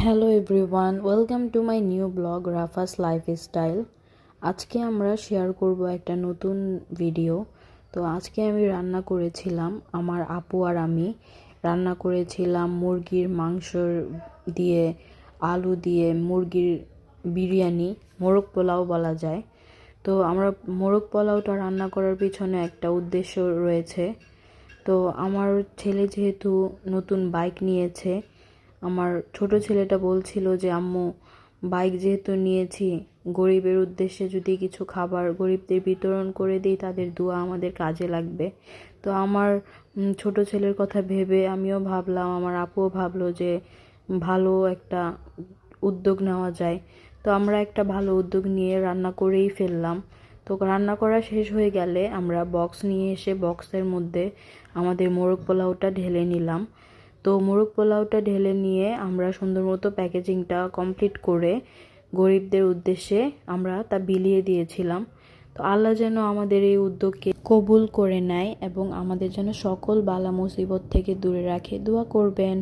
Hello everyone, welcome to my new blog Rufus lifestyle. আজকে আমরা share করব একটা নতুন ভিডিও। তো আজকে আমি রান্না করেছিলাম, আমার আপু আর আমি রান্না করেছিলাম মুরগির মাংস দিয়ে, আলু দিয়ে মুরগির বিরিয়ানি, মোরগ পোলাও বলা যায়। তো আমরা মোরগ পোলাওটা রান্না করার পিছনে একটা উদ্দেশ্য রয়েছে। তো আমার ছেলে যেহেতু নতুন বাইক নিয়েছে, আমার ছোট ছেলেটা বলছিল যে আম্মু, বাইক যেহেতু নিয়েছি, গরিবের উদ্দেশ্যে যদি কিছু খাবার গরিবদের বিতরণ করে দিই, তাদের দোয়া আমাদের কাজে লাগবে। তো আমার ছোট ছেলের কথা ভেবে আমিও ভাবলাম, আমার আপুও ভাবলো যে ভালো একটা উদ্যোগ নেওয়া যায়। তো আমরা একটা ভালো উদ্যোগ নিয়ে রান্না করেই ফেললাম। তো রান্না করা শেষ হয়ে গেলে আমরা বক্স নিয়ে এসে বক্সের মধ্যে আমাদের মোরগ পোলাওটা ঢেলে নিলাম। তো মোরগ পোলাওটা ঢেলে নিয়ে আমরা সুন্দর মতো প্যাকেজিংটা কমপ্লিট করে গরিবদের উদ্দেশ্যে আমরা তা বিলিয়ে দিয়েছিলাম। তো আল্লাহ যেন আমাদের এই উদ্যোগকে কবুল করে নেয় এবং আমাদের যেন সকল বালা মুসিবত থেকে দূরে রাখে, দোয়া করবেন।